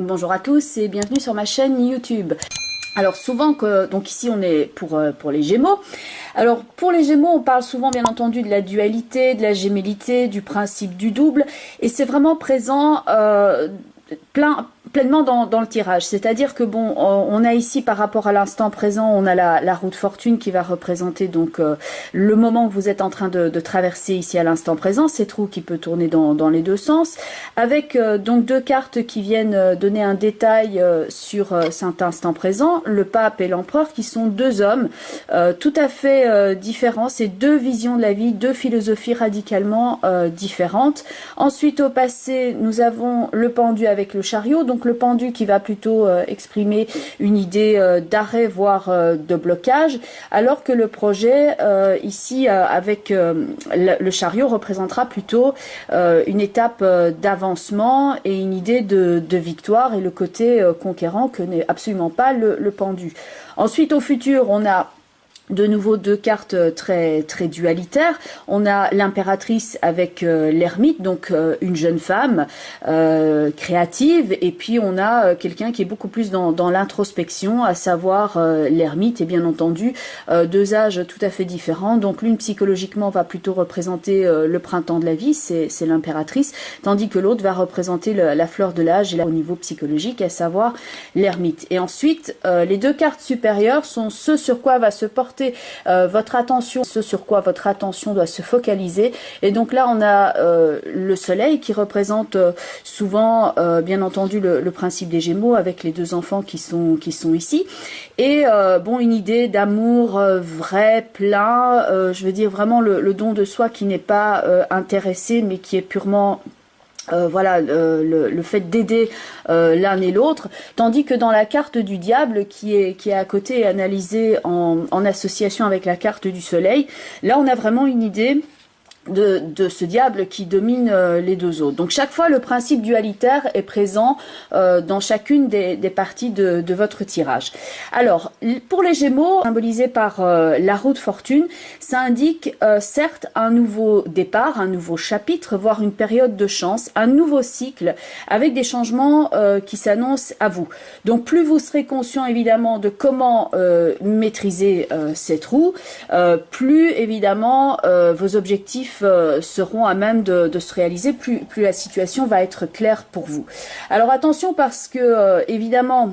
Bonjour à tous et bienvenue sur ma chaîne YouTube. Alors souvent donc ici on est pour les Gémeaux. Alors pour les Gémeaux, on parle souvent bien entendu de la dualité, de la gémellité, du principe du double, et c'est vraiment présent pleinement dans le tirage. C'est-à-dire que bon, on a ici par rapport à l'instant présent, on a la roue de fortune qui va représenter donc le moment que vous êtes en train de traverser ici à l'instant présent, cette roue qui peut tourner dans les deux sens, avec donc deux cartes qui viennent donner un détail sur cet instant présent, le pape et l'empereur, qui sont deux hommes tout à fait différents. C'est deux visions de la vie, deux philosophies radicalement différentes. Ensuite, au passé, nous avons le pendu avec le chariot, donc le pendu qui va plutôt exprimer une idée d'arrêt, voire de blocage, alors que le projet ici avec le chariot représentera plutôt une étape d'avancement et une idée de victoire, et le côté conquérant que n'est absolument pas le pendu. Ensuite, au futur, on a de nouveau deux cartes très dualitaires. On a l'impératrice avec l'ermite, donc une jeune femme créative, et puis on a quelqu'un qui est beaucoup plus dans l'introspection, à savoir l'ermite, et bien entendu deux âges tout à fait différents. Donc l'une psychologiquement va plutôt représenter le printemps de la vie, c'est l'impératrice, tandis que l'autre va représenter la fleur de l'âge, et là au niveau psychologique, à savoir l'ermite. Et ensuite les deux cartes supérieures sont ce sur quoi va se porter votre attention, ce sur quoi votre attention doit se focaliser. Et donc là on a le soleil qui représente souvent bien entendu le principe des Gémeaux, avec les deux enfants qui sont ici, et bon, une idée d'amour vrai, plein, je veux dire vraiment le don de soi qui n'est pas intéressé, mais qui est purement voilà, le fait d'aider l'un et l'autre, tandis que dans la carte du diable qui est à côté, analysée en association avec la carte du soleil, là on a vraiment une idée de ce diable qui domine les deux autres. Donc chaque fois le principe dualitaire est présent dans chacune des parties de votre tirage. Alors pour les Gémeaux, symbolisé par la roue de fortune, ça indique certes un nouveau départ, un nouveau chapitre, voire une période de chance, un nouveau cycle avec des changements qui s'annoncent à vous. Donc plus vous serez conscient évidemment de comment maîtriser cette roue, plus évidemment vos objectifs seront à même de se réaliser, plus la situation va être claire pour vous. Alors attention, parce que évidemment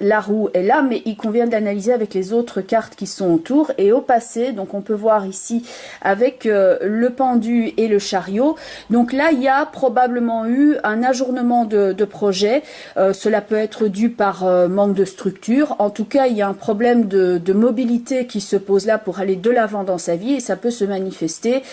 la roue est là, mais il convient d'analyser avec les autres cartes qui sont autour. Et au passé, donc on peut voir ici avec le pendu et le chariot, donc là il y a probablement eu un ajournement de projet. Cela peut être dû par manque de structure. En tout cas, il y a un problème de mobilité qui se pose là pour aller de l'avant dans sa vie, et ça peut se manifester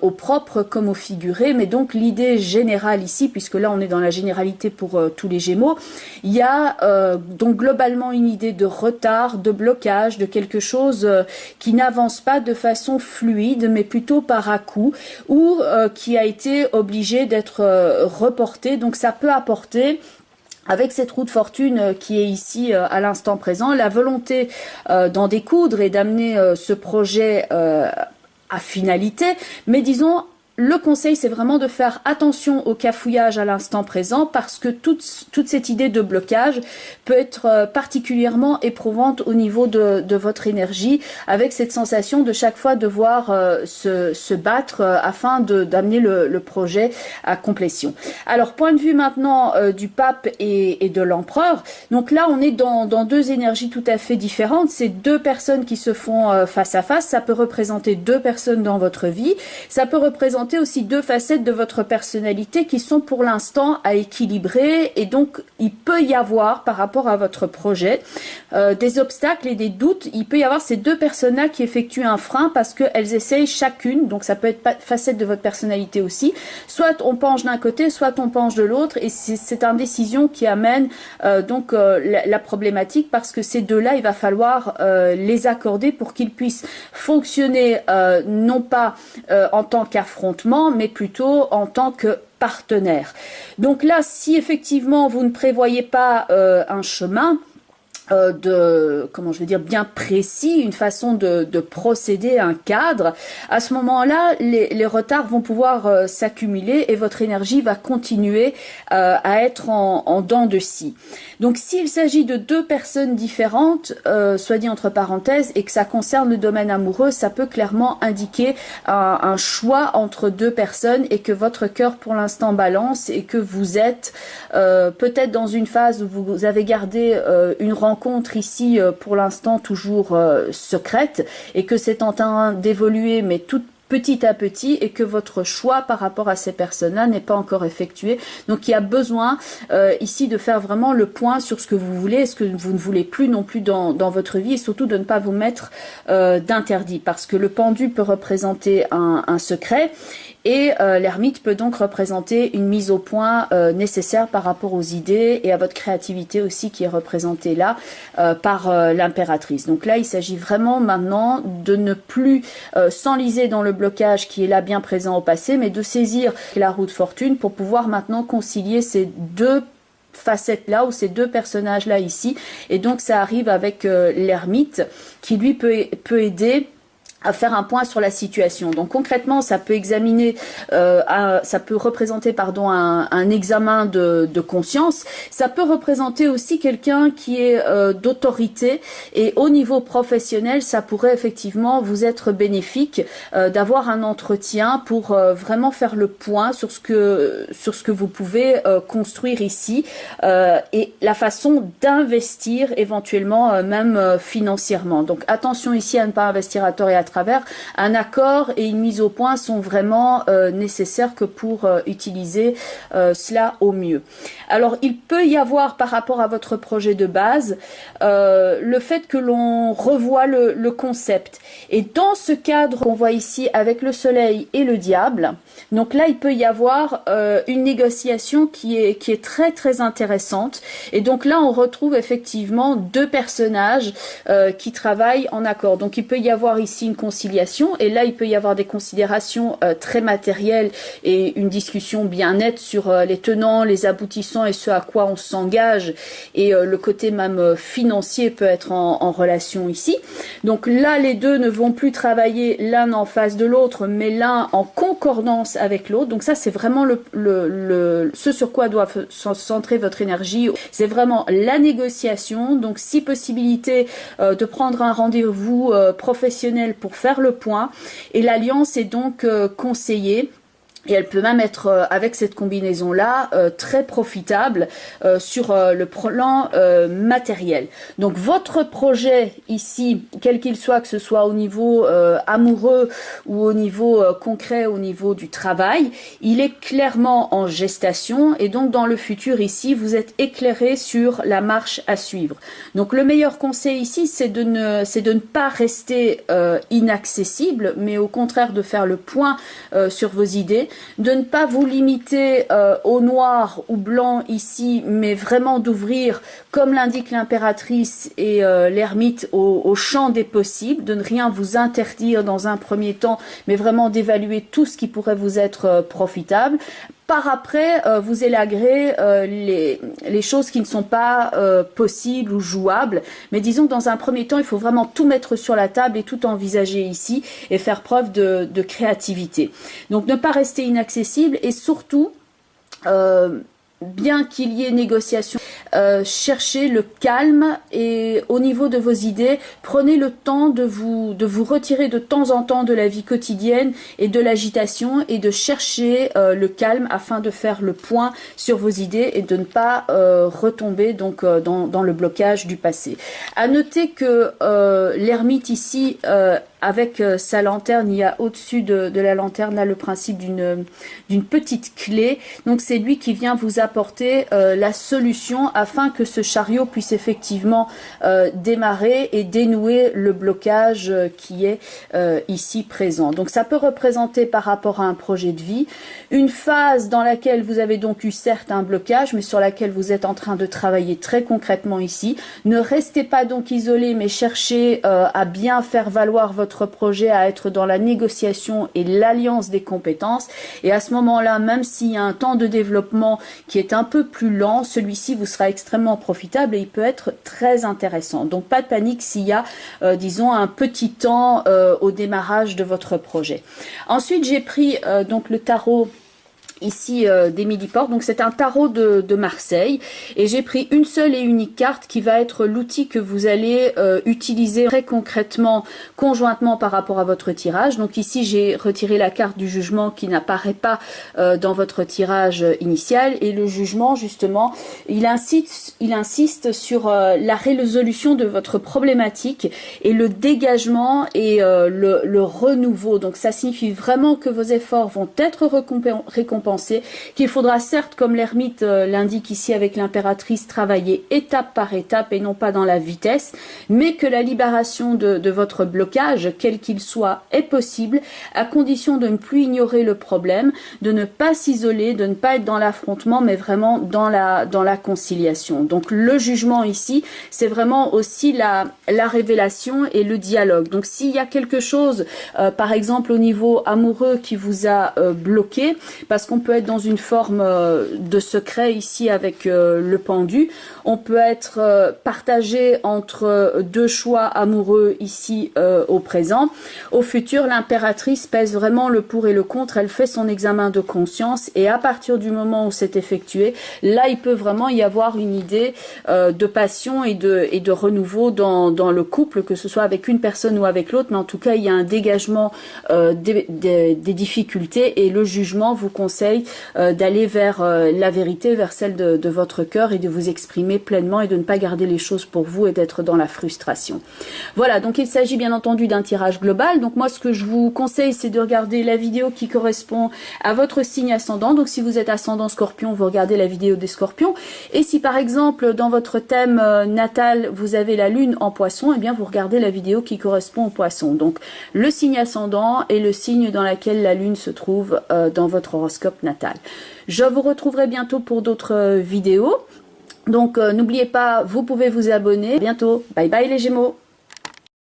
au propre comme au figuré. Mais donc l'idée générale ici, puisque là on est dans la généralité pour tous les Gémeaux, il y a donc globalement une idée de retard, de blocage, de quelque chose qui n'avance pas de façon fluide, mais plutôt par à-coups, ou qui a été obligé d'être reporté. Donc ça peut apporter, avec cette roue de fortune qui est ici à l'instant présent, la volonté d'en découdre et d'amener ce projet à finalité. Mais disons, le conseil, c'est vraiment de faire attention au cafouillage à l'instant présent, parce que toute cette idée de blocage peut être particulièrement éprouvante au niveau de votre énergie, avec cette sensation de chaque fois devoir se battre afin d'amener le projet à complétion. Alors, point de vue maintenant du pape et de l'empereur. Donc là, on est dans deux énergies tout à fait différentes. C'est deux personnes qui se font face à face. Ça peut représenter deux personnes dans votre vie. Ça peut représenter aussi deux facettes de votre personnalité qui sont pour l'instant à équilibrer, et donc il peut y avoir par rapport à votre projet des obstacles et des doutes. Il peut y avoir ces deux personnes-là qui effectuent un frein parce qu'elles essayent chacune, donc ça peut être facette de votre personnalité aussi, soit on penche d'un côté, soit on penche de l'autre, et c'est cette indécision qui amène donc la problématique, parce que ces deux-là, il va falloir les accorder pour qu'ils puissent fonctionner non pas en tant qu'affrontement, mais plutôt en tant que partenaire. Donc là, si effectivement vous ne prévoyez pas un chemin, comment je veux dire, bien précis, une façon de procéder, un cadre, à ce moment-là, les retards vont pouvoir s'accumuler et votre énergie va continuer à être en dents de scie. Donc, s'il s'agit de deux personnes différentes, soit dit entre parenthèses, et que ça concerne le domaine amoureux, ça peut clairement indiquer un choix entre deux personnes et que votre cœur, pour l'instant, balance et que vous êtes peut-être dans une phase où vous avez gardé une rencontre ici pour l'instant toujours secrète et que c'est en train d'évoluer mais tout petit à petit et que votre choix par rapport à ces personnes-là n'est pas encore effectué. Donc il y a besoin ici de faire vraiment le point sur ce que vous voulez et ce que vous ne voulez plus non plus dans votre vie et surtout de ne pas vous mettre d'interdit parce que le pendu peut représenter un secret et l'ermite peut donc représenter une mise au point nécessaire par rapport aux idées et à votre créativité aussi qui est représentée là par l'impératrice. Donc là, il s'agit vraiment maintenant de ne plus s'enliser dans le blocage qui est là bien présent au passé, mais de saisir la roue de fortune pour pouvoir maintenant concilier ces deux facettes là ou ces deux personnages là ici. Et donc ça arrive avec l'ermite qui lui peut aider à faire un point sur la situation. Donc concrètement, ça peut examiner, ça peut représenter un examen de conscience. Ça peut représenter aussi quelqu'un qui est d'autorité et au niveau professionnel, ça pourrait effectivement vous être bénéfique d'avoir un entretien pour vraiment faire le point sur ce que vous pouvez construire ici et la façon d'investir éventuellement même financièrement. Donc attention ici à ne pas investir à tort et à travers. Un accord et une mise au point sont vraiment nécessaires que pour utiliser cela au mieux. Alors, il peut y avoir par rapport à votre projet de base le fait que l'on revoie le concept. Et dans ce cadre qu'on voit ici avec le soleil et le diable, donc là, il peut y avoir une négociation qui est très très intéressante. Et donc là, on retrouve effectivement deux personnages qui travaillent en accord. Donc il peut y avoir ici une conciliation et là, il peut y avoir des considérations très matérielles et une discussion bien nette sur les tenants, les aboutissants et ce à quoi on s'engage. Et le côté même financier peut être en relation ici. Donc là, les deux ne vont plus travailler l'un en face de l'autre, mais l'un en concordance avec l'autre. Donc ça, c'est vraiment ce sur quoi doit se centrer votre énergie. C'est vraiment la négociation. Donc si possibilité de prendre un rendez-vous professionnel pour faire le point. Et l'alliance est donc conseillée. Et elle peut même être, avec cette combinaison-là, très profitable sur le plan matériel. Donc votre projet ici, quel qu'il soit, que ce soit au niveau amoureux ou au niveau concret, au niveau du travail, il est clairement en gestation. Et donc dans le futur ici, vous êtes éclairé sur la marche à suivre. Donc le meilleur conseil ici, c'est de ne pas rester inaccessible, mais au contraire de faire le point sur vos idées, de ne pas vous limiter au noir ou blanc ici, mais vraiment d'ouvrir, comme l'indique l'impératrice et l'ermite, au champ des possibles, de ne rien vous interdire dans un premier temps, mais vraiment d'évaluer tout ce qui pourrait vous être profitable. Par après, vous élaguerez les choses qui ne sont pas possibles ou jouables. Mais disons que dans un premier temps, il faut vraiment tout mettre sur la table et tout envisager ici et faire preuve de créativité. Donc ne pas rester inaccessible et surtout, bien qu'il y ait négociation, cherchez le calme et au niveau de vos idées, prenez le temps de vous retirer de temps en temps de la vie quotidienne et de l'agitation et de chercher le calme afin de faire le point sur vos idées et de ne pas retomber donc dans le blocage du passé. À noter que l'ermite ici avec sa lanterne, il y a au-dessus de la lanterne là le principe d'une petite clé. Donc c'est lui qui vient vous apporter la solution afin que ce chariot puisse effectivement démarrer et dénouer le blocage qui est ici présent. Donc ça peut représenter par rapport à un projet de vie une phase dans laquelle vous avez donc eu certes un blocage, mais sur laquelle vous êtes en train de travailler très concrètement ici. Ne restez pas donc isolé, mais cherchez à bien faire valoir votre votre projet à être dans la négociation et l'alliance des compétences. Et à ce moment-là, même s'il y a un temps de développement qui est un peu plus lent, celui-ci vous sera extrêmement profitable et il peut être très intéressant. Donc pas de panique s'il y a, disons, un petit temps au démarrage de votre projet. Ensuite, j'ai pris donc le tarot ici d'Émilie Porte, donc c'est un tarot de Marseille et j'ai pris une seule et unique carte qui va être l'outil que vous allez utiliser très concrètement conjointement par rapport à votre tirage. Donc ici j'ai retiré la carte du jugement qui n'apparaît pas dans votre tirage initial, et le jugement justement il insiste sur la résolution de votre problématique et le dégagement et le renouveau. Donc ça signifie vraiment que vos efforts vont être récompensés, qu'il faudra certes, comme l'ermite l'indique ici avec l'impératrice, travailler étape par étape et non pas dans la vitesse, mais que la libération de votre blocage, quel qu'il soit, est possible, à condition de ne plus ignorer le problème, de ne pas s'isoler, de ne pas être dans l'affrontement, mais vraiment dans la conciliation. Donc le jugement ici, c'est vraiment aussi la révélation et le dialogue. Donc s'il y a quelque chose, par exemple au niveau amoureux, qui vous a bloqué, parce qu'on peut être dans une forme de secret ici avec le pendu, on peut être partagé entre deux choix amoureux ici au présent. Au futur, l'impératrice pèse vraiment le pour et le contre, elle fait son examen de conscience et à partir du moment où c'est effectué, là il peut vraiment y avoir une idée de passion et de renouveau dans le couple, que ce soit avec une personne ou avec l'autre, mais en tout cas il y a un dégagement des difficultés et le jugement vous conseille d'aller vers la vérité, vers celle de votre cœur et de vous exprimer pleinement et de ne pas garder les choses pour vous et d'être dans la frustration. Voilà, donc il s'agit bien entendu d'un tirage global. Donc moi ce que je vous conseille, c'est de regarder la vidéo qui correspond à votre signe ascendant. Donc si vous êtes ascendant Scorpion, vous regardez la vidéo des Scorpions, et si par exemple dans votre thème natal vous avez la lune en Poisson, eh bien vous regardez la vidéo qui correspond au Poisson. Donc le signe ascendant et le signe dans lequel la lune se trouve dans votre horoscope natal. Je vous retrouverai bientôt pour d'autres vidéos. Donc n'oubliez pas, vous pouvez vous abonner. À bientôt. Bye bye les Gémeaux.